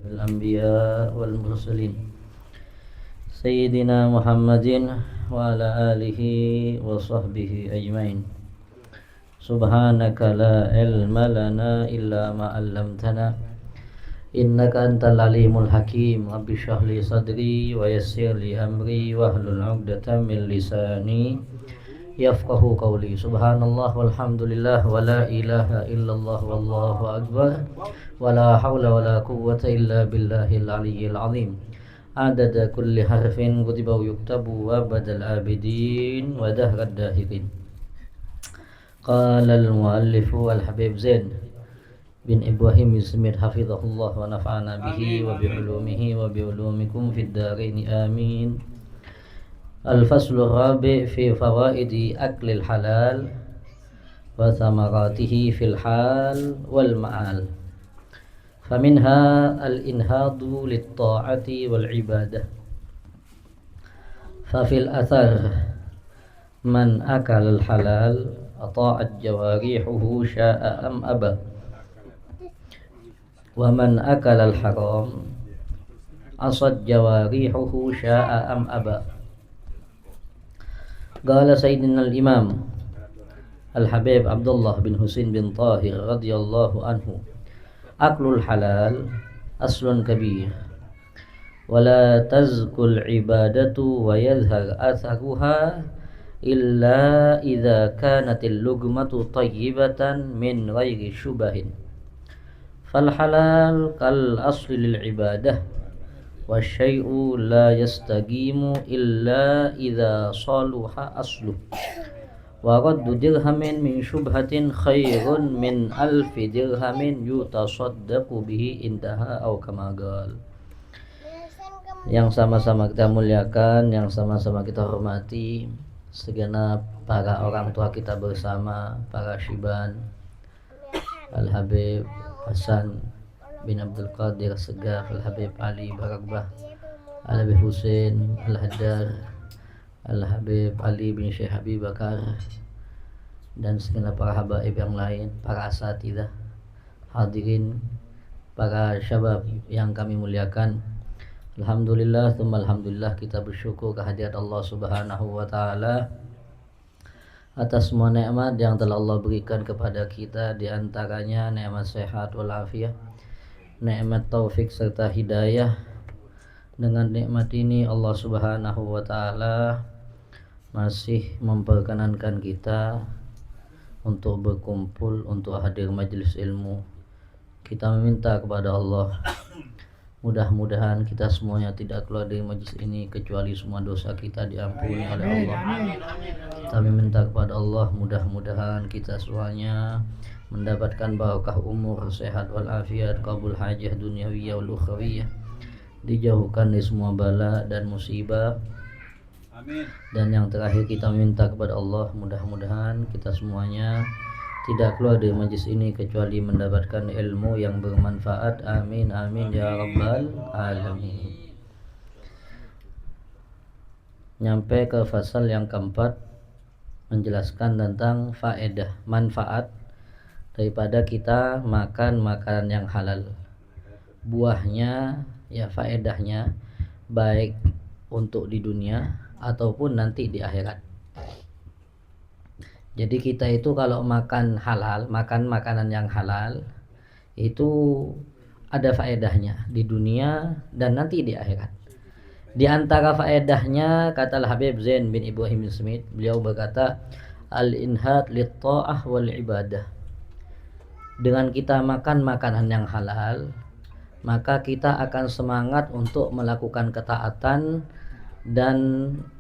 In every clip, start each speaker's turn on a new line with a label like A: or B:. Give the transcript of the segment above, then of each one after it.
A: الأنبياء والمرسلين سيدنا محمد وعلى آله وصحبه أجمعين. سبحانك لا علم لنا إلا ما علمتنا إنك أنت العليم الحكيم. رب اشرح لي صدري ويسر لي أمري واحلل عقدة من لساني yafqahu qawli. Subhanallah walhamdulillah wa la ilaha illallah wallahu akbar wa la hawla wa la quwwata illa billahil aliyyil azim. Adada kulli harfin kutiba yuktabu wa badal abidin wa dahrad dahirin. Qala al-muallifu al-habib Zain bin Ibrahim Ismid hafizahullah wa nafa'ana bihi wa bi'ulumihi wa bi'ulumikum fid darain amin. الفصل الرابع في فوائد أكل الحلال وثمراته في الحال والمآل. فمنها الإنهاض للطاعة والعبادة. ففي الأثر من أكل الحلال أطاعت جوارحه شاء أم أبى، ومن أكل الحرام عصت جوارحه شاء أم أبى. Qala Sayyidina al-Imam Al-Habib Abdullah bin Husain bin Tahir radhiyallahu anhu, aklul halal aslun kabir wala tazkul ibadatu wa yadhhar atharuha illa idza kanatil lugmatu tayyibatan min ghairi syubahin. Fal halal kal asli lil ibadah wasyai'u la yastaqimu illa idza saluha asluh wa raddu dirhamin min syubhatin khairun min alfi dirhamin yutasaddaqu bihi intaha aw kama qala. Yang sama-sama kita muliakan, yang sama-sama kita hormati segenap para orang tua kita bersama, para syiban Al-Habib Hasan bin Abdul Qadir Segaf, Al-Habib Ali Baragbah, Al-Habib Husain Al-Haddar, Al-Habib Ali bin Syekh Habib Bakar, dan segenap para habaib yang lain, para asatidzah, hadirin, para syabab yang kami muliakan. Alhamdulillah, tsumma alhamdulillah, kita bersyukur kehadirat Allah Subhanahu wa taala atas semua nikmat yang telah Allah berikan kepada kita, di antaranya nikmat sehat wal afiat, nikmat taufik serta hidayah. Dengan nikmat ini Allah Subhanahu wa taala masih memperkenankan kita untuk berkumpul, untuk hadir majelis ilmu. Kita meminta kepada Allah, mudah-mudahan kita semuanya tidak keluar dari majelis ini kecuali semua dosa kita diampuni oleh Allah. Kita meminta kepada Allah, mudah-mudahan kita semuanya mendapatkan barakah umur, sehat wal afiat, qabul hajah dunyawiyah wal ukhrawiyah, dijauhkan dari semua bala dan musibah. Amin. Dan yang terakhir kita minta kepada Allah, mudah-mudahan kita semuanya tidak keluar dari majlis ini kecuali mendapatkan ilmu yang bermanfaat. Amin amin ya rabbal alamin. Nyampe ke fasal yang keempat, menjelaskan tentang faedah, manfaat daripada kita makan makanan yang halal. Buahnya, ya faedahnya, baik untuk di dunia ataupun nanti di akhirat. Jadi kita itu kalau makan halal, makan makanan yang halal, itu ada faedahnya di dunia dan nanti di akhirat. Di antara faedahnya, kata Al-Habib Zain bin Ibrahim Smith, beliau berkata, al-inhad lit-ta'ah wal ibadah. Dengan kita makan makanan yang halal, maka kita akan semangat untuk melakukan ketaatan dan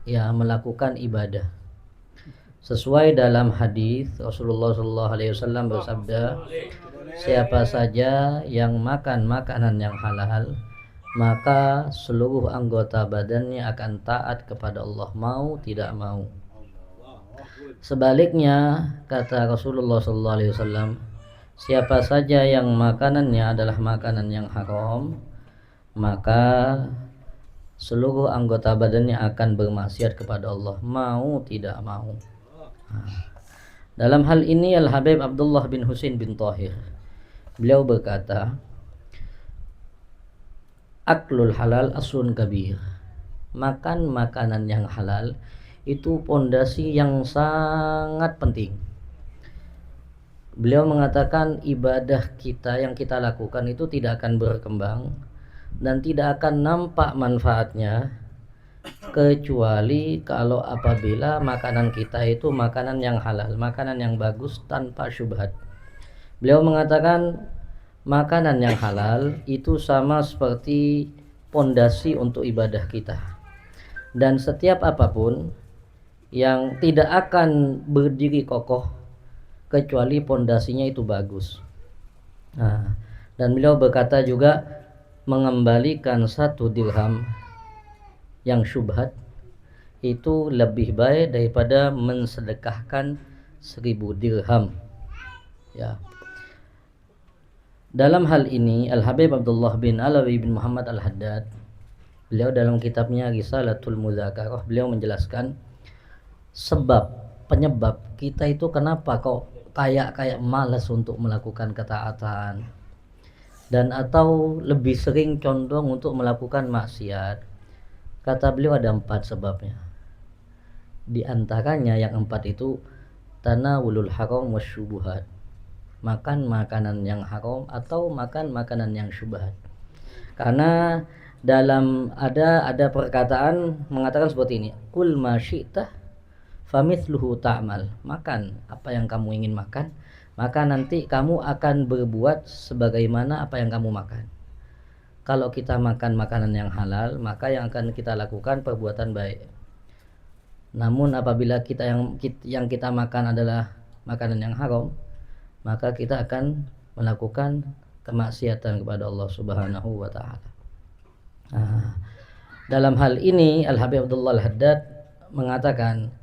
A: ya melakukan ibadah. Sesuai dalam hadis Rasulullah SAW bersabda, siapa saja yang makan makanan yang halal, maka seluruh anggota badannya akan taat kepada Allah, mau tidak mau. Sebaliknya, kata Rasulullah SAW, siapa saja yang makanannya adalah makanan yang haram, maka seluruh anggota badannya akan bermaksiat kepada Allah, mau tidak mau. Dalam hal ini Al-Habib Abdullah bin Husain bin Tahir, beliau berkata, aklul halal aslun kabir. Makan makanan yang halal itu pondasi yang sangat penting. Beliau mengatakan ibadah kita yang kita lakukan itu tidak akan berkembang dan tidak akan nampak manfaatnya kecuali kalau apabila makanan kita itu makanan yang halal, makanan yang bagus tanpa syubhat. Beliau mengatakan makanan yang halal itu sama seperti pondasi untuk ibadah kita. Dan setiap apapun yang tidak akan berdiri kokoh kecuali pondasinya itu bagus. Nah, dan beliau berkata juga mengembalikan 1 dirham yang syubhat itu lebih baik daripada mensedekahkan 1000 dirham. Ya. Dalam hal ini Al-Habib Abdullah bin Alawi bin Muhammad Al-Haddad, beliau dalam kitabnya Risalatul Muzakarah, beliau menjelaskan penyebab kita itu kenapa kok kayak malas untuk melakukan ketaatan dan atau lebih sering condong untuk melakukan maksiat. Kata beliau ada 4 sebabnya. Di antaranya yang 4 itu tanawulul haram wasyubuhat. Makan makanan yang haram atau makan makanan yang syubhat. Karena dalam ada perkataan mengatakan seperti ini, kul ma syi'ta famithluhu ta'mal. Makan apa yang kamu ingin makan, maka nanti kamu akan berbuat sebagaimana apa yang kamu makan. Kalau kita makan makanan yang halal, maka yang akan kita lakukan perbuatan baik. Namun apabila yang kita makan adalah makanan yang haram, maka kita akan melakukan kemaksiatan kepada Allah Subhanahu wa taala. Nah, dalam hal ini Al-Habib Abdullah Al-Haddad mengatakan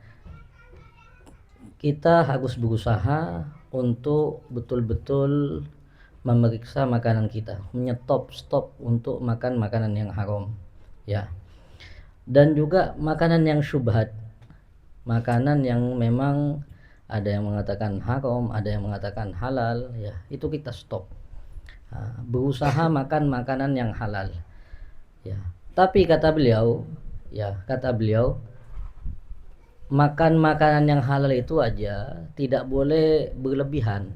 A: kita harus berusaha untuk betul-betul memeriksa makanan kita, stop untuk makan makanan yang haram, ya. Dan juga makanan yang syubhat, makanan yang memang ada yang mengatakan haram, ada yang mengatakan halal, ya, itu kita stop. Berusaha makan makanan yang halal, ya. Tapi kata beliau, makan makanan yang halal itu aja tidak boleh berlebihan.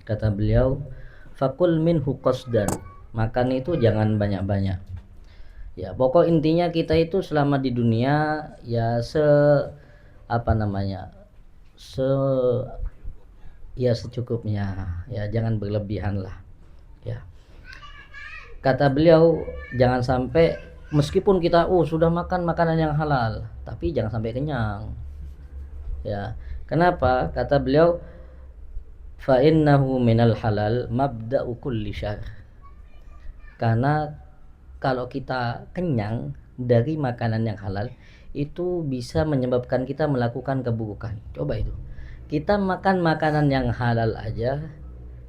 A: Kata beliau, fakul minhu qasdan. Makan itu jangan banyak-banyak. Ya, pokok intinya kita itu selama di dunia ya secukupnya, ya, jangan berlebihan lah, ya. Kata beliau, jangan sampai meskipun kita sudah makan makanan yang halal, tapi jangan sampai kenyang. Ya. Kenapa? Kata beliau, fa innahu minal halal mabda'u kulli syarr. Karena kalau kita kenyang dari makanan yang halal, itu bisa menyebabkan kita melakukan keburukan. Coba itu. Kita makan makanan yang halal aja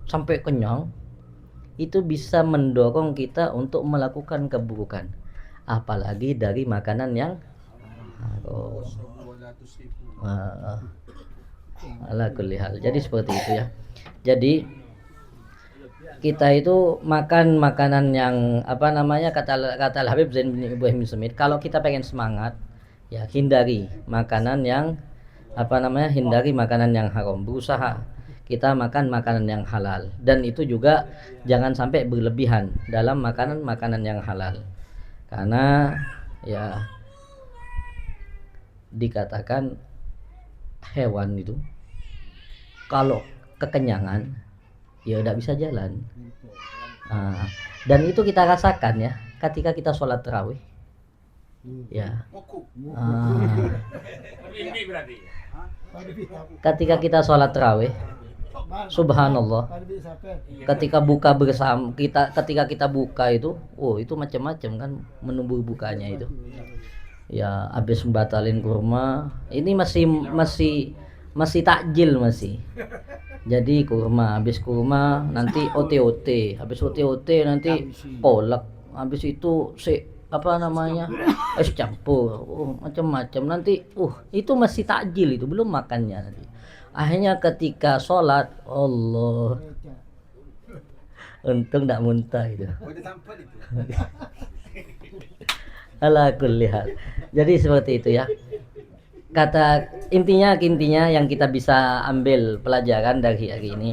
A: sampai kenyang, itu bisa mendorong kita untuk melakukan keburukan. Apalagi dari makanan yang haram. Ala kulli hal. Jadi seperti itu, ya. Jadi kita itu makan makanan yang kata Al-Habib Zain bin Ibrahim bin Sumit, kalau kita pengen semangat, ya, hindari makanan yang haram. Berusaha kita makan makanan yang halal, dan itu juga jangan sampai berlebihan dalam makanan yang halal. Karena ya dikatakan hewan itu kalau kekenyangan ya udah bisa jalan. Dan itu kita rasakan, ya, ketika kita sholat tarawih, ya. Ketika kita sholat tarawih, subhanallah, ketika buka bersama ketika kita buka itu, itu macam-macam kan menu bukanya itu. Ya, habis membatalin kurma, ini masih takjil masih. Jadi habis kurma nanti OT, habis OT nanti kolak, habis itu es campur, macam-macam nanti. Itu masih takjil, itu belum makannya nanti. Akhirnya ketika sholat, Allah, Untung tidak muntah itu.
B: Oh, ditampar itu.
A: Ala kulli hal. Jadi seperti itu ya. Kata intinya yang kita bisa ambil pelajaran dari hari ini.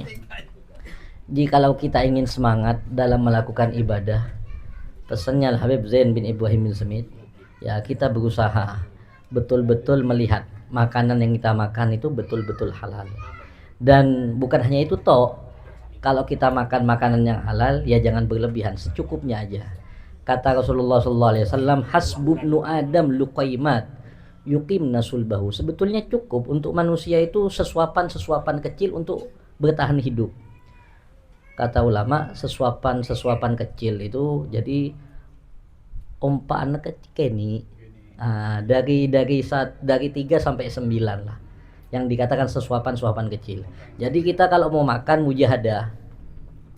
A: Jikalau kita ingin semangat dalam melakukan ibadah, pesannya Habib Zain bin Ibrahim bin Smith, ya kita berusaha betul-betul melihat makanan yang kita makan itu betul-betul halal. Dan bukan hanya itu toh, kalau kita makan makanan yang halal ya jangan berlebihan, secukupnya aja. Kata Rasulullah SAW, hasbubnu Adam luqaimat yuqimna sulbahu. Sebetulnya cukup untuk manusia itu sesuapan kecil untuk bertahan hidup. Kata ulama, sesuapan kecil itu jadi ompaan kecil ini dari 3 sampai 9 lah yang dikatakan sesuapan kecil. Jadi kita kalau mau makan mujahadah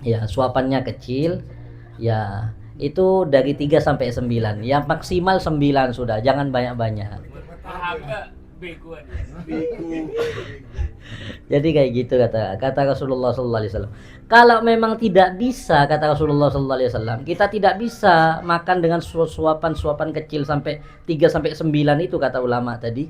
A: ya suapannya kecil ya itu dari 3 sampai 9 ya maksimal 9 sudah, jangan banyak-banyak. Jadi kayak gitu kata Rasulullah SAW. Kalau memang tidak bisa, kata Rasulullah SAW, kita tidak bisa makan dengan suapan kecil sampai 3 sampai 9 itu kata ulama tadi.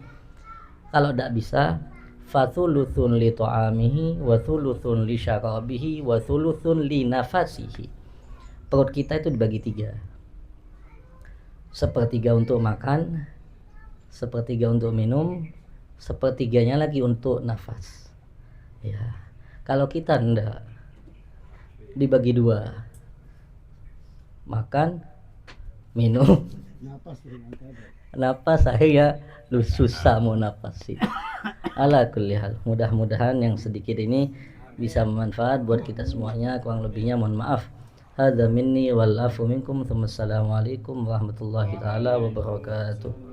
A: Kalau tidak bisa, fathuluthun li ta'amihi wa thuluthun li syarabihi wa thuluthun li nafasihi. Perut kita itu dibagi 3. Sepertiga untuk makan, sepertiga untuk minum, sepertiganya lagi untuk nafas. Ya, kalau kita enggak dibagi 2, makan, minum, napas saya lu susah mau napas sih. Ala kulli hal, mudah-mudahan yang sedikit ini bisa bermanfaat buat kita semuanya. Kurang lebihnya mohon maaf. Hadza minni wal afu minkum. Assalamualaikum warahmatullahi taala wabarakatuh.